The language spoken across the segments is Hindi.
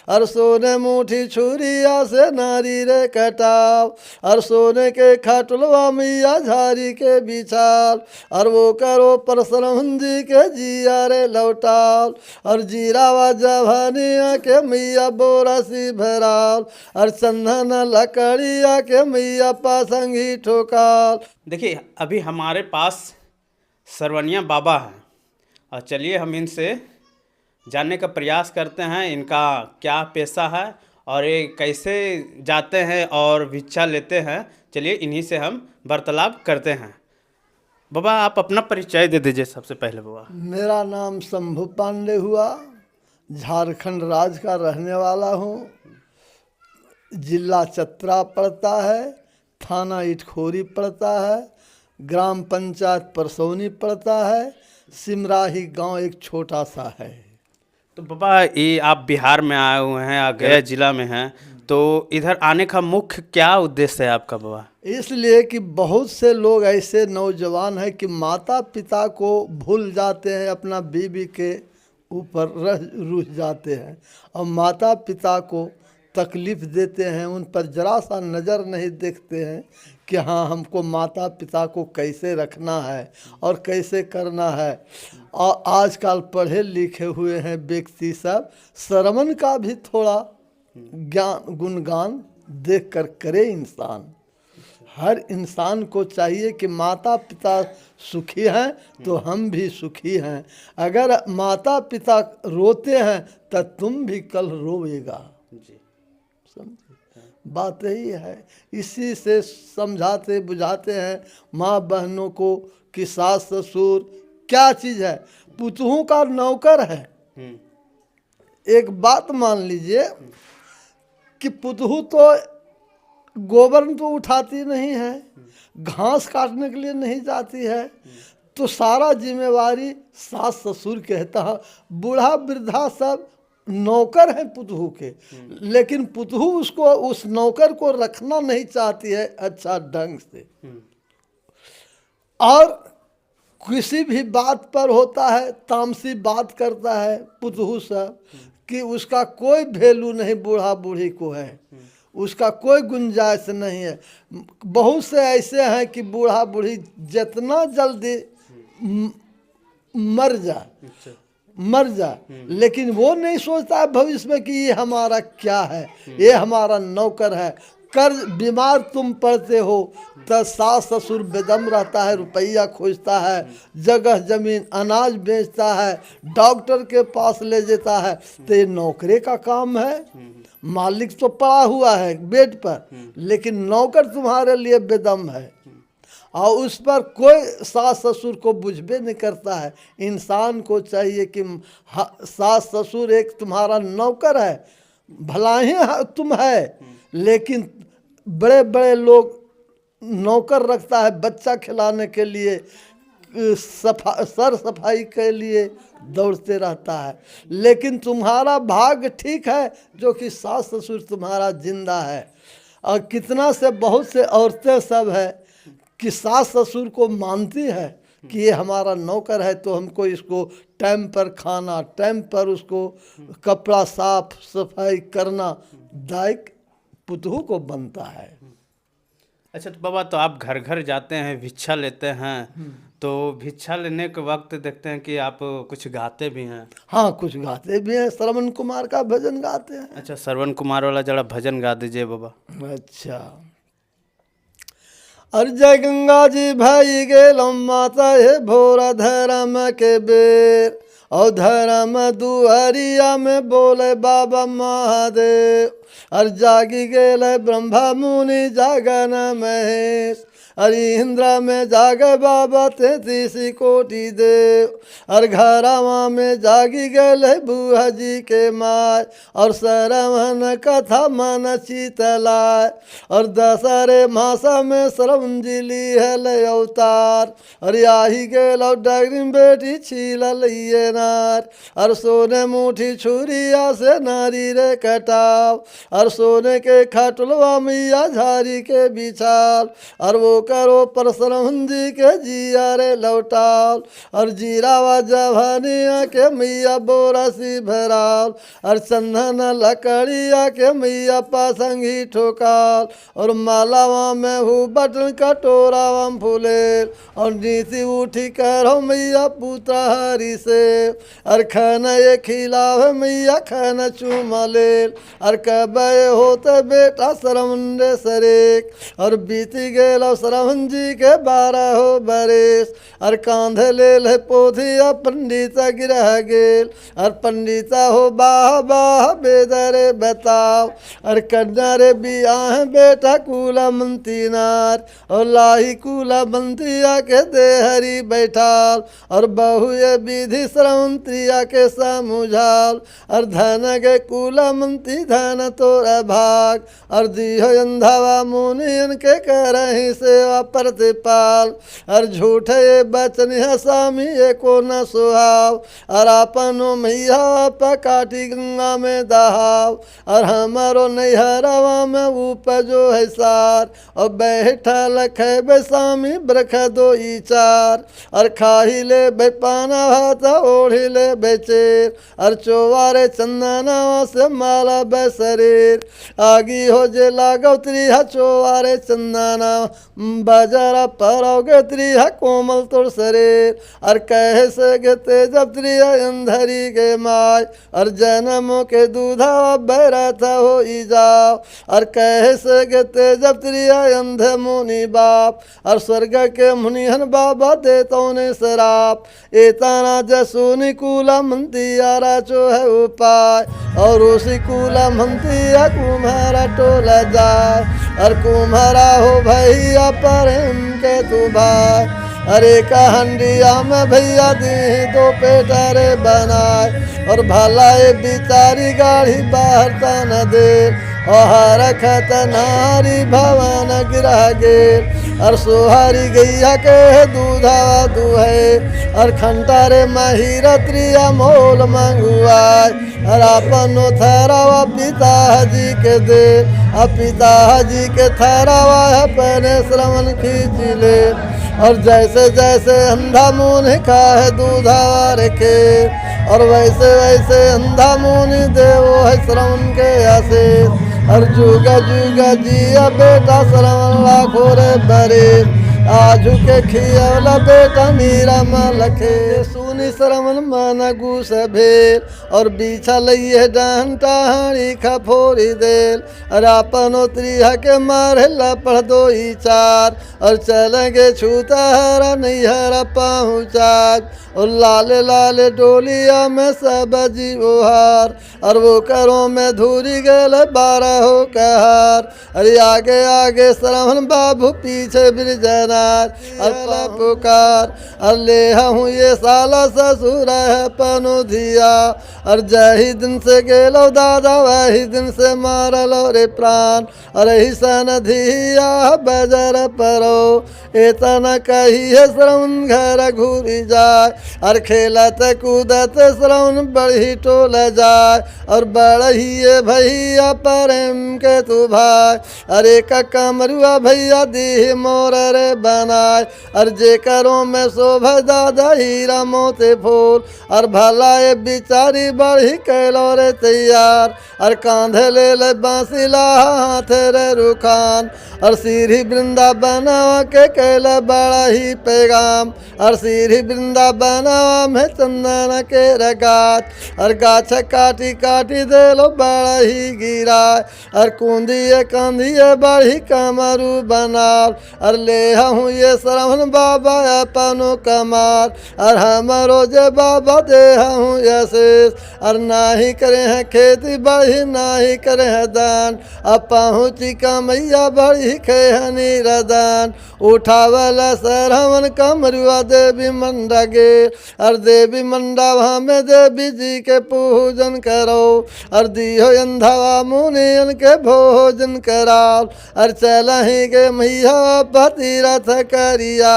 और सोने मुठी छुरिया से नारी रे कटाव, और सोने के खाटुलवा मैया झारी के बिछाल, और वो करो परसरम जी के जिया रे लौटाल, और जीरावा जवानिया के मैया बोरसी भराल, और चंदन लकड़िया के मैया पासंगी ठोकाल। देखिए अभी हमारे पास सरवनिया बाबा हैं और चलिए हम इनसे जानने का प्रयास करते हैं इनका क्या पेशा है और ये कैसे जाते हैं और भिक्षा लेते हैं। चलिए इन्हीं से हम वार्तालाप करते हैं। बाबा आप अपना परिचय दे दीजिए सबसे पहले। बाबा मेरा नाम शंभू पांडे हुआ, झारखंड राज्य का रहने वाला हूँ। जिला चतरा पड़ता है, थाना इटखोरी पड़ता है, ग्राम पंचायत परसौनी पड़ता है, सिमराही गांव एक छोटा सा है। तो बाबा ये आप बिहार में आए हुए हैं, गया जिला में हैं, तो इधर आने का मुख्य क्या उद्देश्य है आपका बाबा? इसलिए कि बहुत से लोग ऐसे नौजवान हैं कि माता पिता को भूल जाते हैं, अपना बीवी के ऊपर रुठ जाते हैं और माता पिता को तकलीफ़ देते हैं, उन पर जरा सा नज़र नहीं देखते हैं कि हाँ हमको माता पिता को कैसे रखना है और कैसे करना है। और आजकल पढ़े लिखे हुए हैं व्यक्ति सब श्रवण का भी थोड़ा ज्ञान गुणगान देख कर करे इंसान। हर इंसान को चाहिए कि माता पिता सुखी हैं तो हम भी सुखी हैं। अगर माता पिता रोते हैं तो तुम भी कल रोएगा। जी समझे, बात यही है। इसी से समझाते बुझाते हैं माँ बहनों को कि सास ससुर क्या चीज़ है, पुतहू का नौकर है। एक बात मान लीजिए कि पुतहू तो गोबर तो उठाती नहीं है, घास काटने के लिए नहीं जाती है, तो सारा जिम्मेवारी सास ससुर कहता है। बूढ़ा वृद्धा सब नौकर हैं पुतहू के, लेकिन पुतहू उसको उस नौकर को रखना नहीं चाहती है अच्छा ढंग से। और किसी भी बात पर होता है तामसी बात करता है पुतहू सब कि उसका कोई वैल्यू नहीं बूढ़ा बूढ़ी को है, उसका कोई गुंजाइश नहीं है। बहुत से ऐसे हैं कि बूढ़ा बूढ़ी जितना जल्दी मर जा, लेकिन वो नहीं सोचता है भविष्य में कि ये हमारा क्या है, ये हमारा नौकर है। कर्ज बीमार तुम पड़ते हो तो सास ससुर बेदम रहता है, रुपया खोजता है, जगह जमीन अनाज बेचता है, डॉक्टर के पास ले जाता है, तो ये नौकरे का काम है। मालिक तो पड़ा हुआ है बेड पर, लेकिन नौकर तुम्हारे लिए बेदम है और उस पर कोई सास ससुर को बुझबे नहीं करता है। इंसान को चाहिए कि सास ससुर एक तुम्हारा नौकर है, भला ही तुम है, लेकिन बड़े बड़े लोग नौकर रखता है बच्चा खिलाने के लिए, सर सफाई के लिए दौड़ते रहता है। लेकिन तुम्हारा भाग्य ठीक है जो कि सास ससुर तुम्हारा जिंदा है। और कितना से बहुत से औरतें सब है कि सास ससुर को मानती है कि ये हमारा नौकर है तो हमको इसको टाइम पर खाना, टाइम पर उसको कपड़ा साफ सफाई करना दायित्व पुतहू को बनता है। अच्छा तो बाबा तो आप घर घर जाते हैं भिक्षा लेते हैं, तो भिक्षा लेने के वक्त देखते हैं कि आप कुछ गाते भी हैं। हाँ कुछ गाते भी हैं, श्रवण कुमार का भजन गाते हैं। अच्छा श्रवण कुमार वाला जरा भजन गा दीजिए बाबा। अच्छा, अरे जय गंगा जी भाई गेलम माता हे भोरा धर्म के बेर, और धर्म दुहरिया में बोले बाबा महादेव। अरे जागी गेले ब्रह्मा मुनि जागन महेश, अरे इंद्र में जागे बाबा 33 कोटि देव। और घरवा में जागी गए बुआ जी के माय, और श्रवण कथा मन शीतलाय। और दशहरे मासा में श्रवण जी ली है ले अवतार, और आही गेल डगरी बेटी छील लिये नार। और सोने मुठी छुरिया से नारी रे कटाव, और सोने के खटुलवा मैया झारी के बिछाल। और वो करो परसरम जी के जिया रे लौटाल। और जीरावा जवानिया के मैया बोरसी भराल। और चंदन लकड़िया के मैया पासंगी ठोकाल। और मालावा में हूँ बटन कटोरावा फूलेल। और नीति उठी करो मैया पुत्र हरि से। और खाना ये खिलावे मैया खाना चूमा लेल। और कबे होते बेटा सरमुंडे सरेक। और बीती गेल सरवन जी के 12 बरेस। और कांधे ले ले पोथिया पंडिता गिरह गेल। और पंडिता हो बाह बाह बेदरे बताओ। और कन्या रे बियाह बेटा कूला मंती नार। और लाही कूला मंतिया के देहरी बैठाल। और बहु ये विधि श्रवंत्रिया के समुझाल। और धन के कूला मंती धन तोरा भाग। और दिहो अंधावा मुनियन के करही सेवा प्रतिपाल। और झूठे बचन स्वामी एको न सुहाव। और अपनो मैया पकाटी गंगा में दहाव। और हमारो नैहरवा में उपजो है सार। और बैठा लखे बेसामी ब्रख दो ई चार। और खाही ले बेपाना भात ओढ़ी ले बेचेर। और चोवारे चंदनवा से माला बेशरीर। आगी हो जे लागो त्रिहा चोवारे चंदना। बाजारा परोगे त्रिहा कोमल तोर शरीर। और कहे से गे तेजब त्रिहा अंधरी के माय। और जन्मों के दूधा बैरथ हो ई जाओ। और कहे से गे तेजब त्रिहा अंधे मुनि बाप। और स्वर्ग के मुनिहन बाबा देतो ने शराप। एताना जसुनी कूला मंतिया राचो है उपाय। और उसी कूला मंतिया कुम्हारा टोला जाए। और कुम्हारा हो भैया प्रेम के तू भाई। अरे कहंडिया में भैया दी दो पेटरे बनाए। और भला ये बिचारी गाड़ी बाहर तन दे। और रखत नारी भवन गिरह गेल। और सोहारी गैया के दूधावा दुहे। और खंटारे महिरा त्रिया मोल मंगुआय। और अपनो थरावा पिताजी के दे। और पिताजी के थरावा अपने श्रवण खींच ले। और जैसे जैसे अंधा मुनि खाए दूधार के। और वैसे वैसे अंधा मुनि देवो है श्रवण के आशीष। और जुगा जुगा जिया बेटा श्रवण लाखों रे बरे। आजू के खियौला बेटा मीरा लखे। सुनी श्रवण मन गुस भेल। और बीछा लइए डंटा हाड़ी खफोरी देल। और अपनो त्रिहा के मारे लपड़ दो ई चार। और चलेंगे छूता हरा नैहरा पहुँचा। और लाले लाले डोलिया में सब जीवोहार। और वो करो में धूरी गेल 12 कहार। अरे आगे आगे श्रवण बाबू पीछे बिरजनार। अल्लाह पुकार। और ले हूँ ये साला ससुर है पनो धिया। और जही दिन से गेलो दादा वही दिन से मारलो रे प्राण। और ही सन धिया बजर परो। एतना कही है श्रवण घर घूरी जाए। और खेलत कूदत श्रवण बढ़ी टोल जाए। और बढ़िए भैया प्रेम के तू भाई। अरे का मरुआ भैया दी मोर रे बनाए। और जे करो में शोभा दादा हीरा मोते फूल। और भला ये बिचारी बढ़ी कैलो रे तैयार। और कांधे ले ले बांसिला हाथ रे रुखान। और सीढ़ी वृंदावन के कैला बड़ा ही पैगाम। और सीढ़ी वृंदावन में चंदन के रगात। और गाछ काटी काटी दे लो बड़ा ही गिरा। और कुंदिए कंधिए बढ़ी कमरू बनाल। और ले हूँ ये श्रवण बाबा अपनो कमाल। और हमारो जे बाबा दे हूँ यशेष। और नाही करे हैं खेती बढ़ी नाही करे हैं दान। अब पहुँची कमैया बढ़ी खेहनी रदान। उठावला सरवन कमरुआ देवी मंडा गे। और देवी मंडा वहाँ में देवी जी के पूजन करो। और दियो अंधावा मुनियन के भोजन कराल। और चलही के मैया पतिरथ हाथ करिया।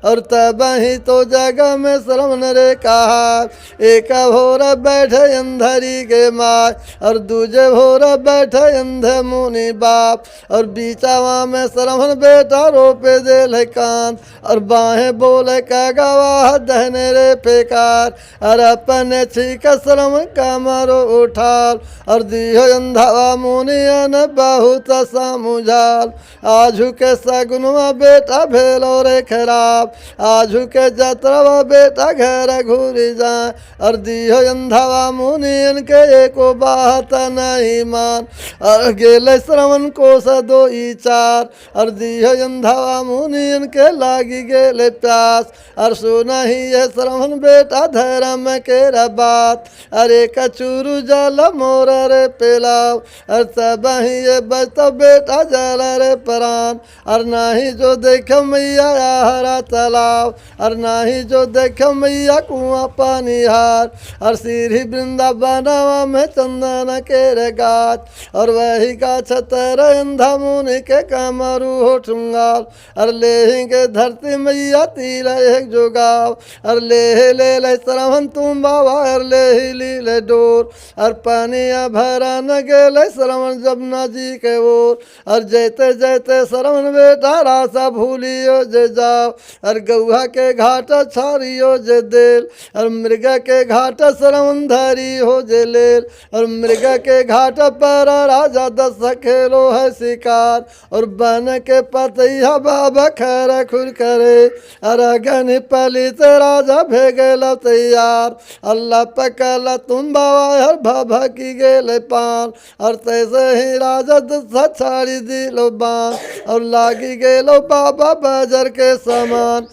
और तब ही तो जग में श्रवण रे कहा, एक भोर बैठे अंधरी के माय, और दूजे भोर बैठे अंधे मुनि बाप। और बीचावा में श्रवण बेटा रोपे दे ले कान, और बाहें बोले का गवाह दहने रे फेकार। और अपने छीक श्रवण कमरो उठाल, और दियो अंधावा मुनियन बहुत सामुझाल। आजू के सगुनवा बेटा भेलो रे खराब, आजू के जतरवा बेटा घर घूरी जाए। और दियो अंधावा मुनियन के एको बात नहीं मान, और गेले श्रवण को सदो चार। और दियो अंधावा मुनियन के लागी गेले प्यास, और सुना ही ये श्रवण बेटा धर्म के बात। अरे कचूरू जल मोर रे पिलाओ, और तब ही ये बचता बेटा जल रे प्राण। और नाही जो देखो मैया हरा तालाब, और नाही जो देखो मैया कुआं पानी हार। और सीरी वृंदावनवा में चंदन के रे गाछ, और वही गाछ तर अंधा मुनि के कमरू हो ठुंगाल। और लेंगे धरती मैया तिल एक जोगाव, और ले श्रवण तुम बाबा, और ले ले डोर। और पानिया भरा न गेले श्रवण जमुना जी के ओर। और जैते जैते श्रवण बेटा रासा भूलियो जे जाओ, और गौहा के घाट छारियो जे देल। और मृग के घाट श्रवण धरी हो जे लेल, और मृग के घाट पर राजा दस खेलो है शिकार। और बन के पतैया बाबा खर खुर करे, और अगन पलित राजा भेगल तैयार। अल्लाह पकल तुम बाबा हर भाभा की गेले पान, और तैसे ही राजा दस छाड़ी दिलो बान। और लागी गेलो बाबा बाजार के समान।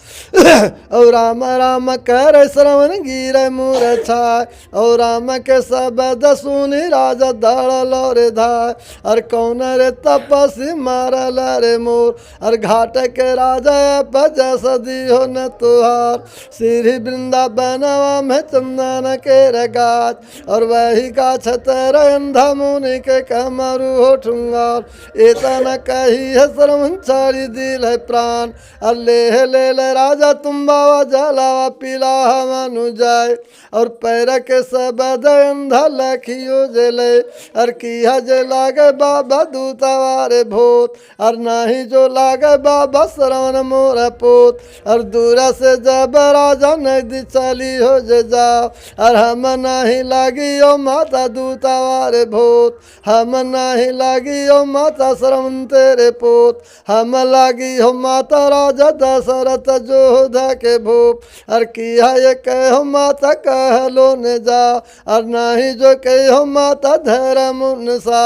और राम राम कर श्रवण गिरे मुर छाय, और राम के शब्द सुनी राजा दौड़ल रे धाय। और कौन रे तपसी मारल रे मोर, और घाट के राजा बजस दियो न तुहार। श्री वृंदावनवा में चंदन के रे गाछ, और वही गाछ तर अंधा मुनि के कमरू हो ठुंगाल। एतना कही है श्रवण छाड़ी दिल है प्राण, और ले राजा तुम बाबा जलावा पिला मनु जाए। और पैर के सबद अंधा लखियो जले, और किया जे लागे बाबा दूतावारे भूत। और नाही जो लागे बाबा श्रवण मोर पोत। और दूरा से जब राजा नदी चली हो जे जाओ, और हम नाही लागी ओ माता दूतावारे भूत। हम नाही लागी ओ माता श्रवण तेरे पोत, हम लागी हो माता राजा दशरथ जोधा के भूप। और किया ये कहो माता कहलो ने जा, और नाही जो कहो माता धर्म सा।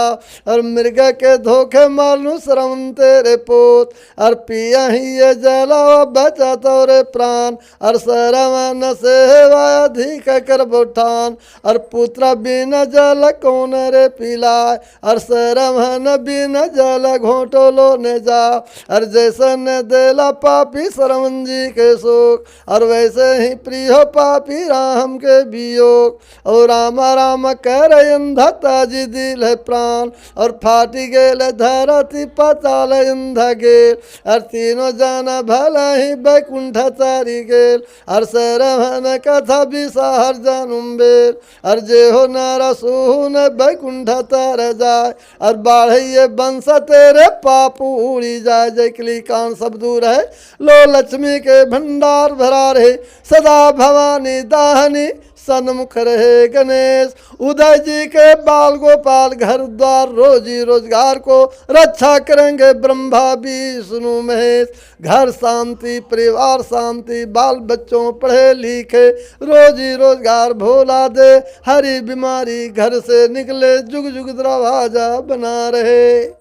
और मृग के धोखे मालू श्रवण तेरे पोत, और पिया ही ये जला बचा तोरे प्राण। और श्रवण सेवा अधिक कर बोठान, और पुत्र बिन जल कौन रे पिलाय। और श्रवण बिन जल घोटोलो ने जा, और जैसे ने देला पापी श्रवण जी के शोक। और वैसे ही प्रिय पापी राम के वियोग। और राम राम कर अंधा ताजी दिल है प्राण, और फाटी गेल धरती पताल अंधा गेल। और तीनों जाना भला ही बैकुंठ तारी गेल, और श्रवण कथा विसार जानुम बेल। और जे हो नारा सुन बैकुंठ तार जाय, और बाढ़े बंश तेरे पापू उड़ी जाए। जय कली कान सब दूर है, लो लक्ष्मी के भंडार भरा रहे। सदा भवानी दाहनी सन्मुख रहे गणेश। उदय जी के बाल गोपाल घर द्वार रोजी रोजगार को रक्षा करेंगे ब्रह्मा विष्णु महेश। घर शांति परिवार शांति, बाल बच्चों पढ़े लिखे रोजी रोजगार भोला दे। हरी बीमारी घर से निकले जुग जुग दरवाजा बना रहे।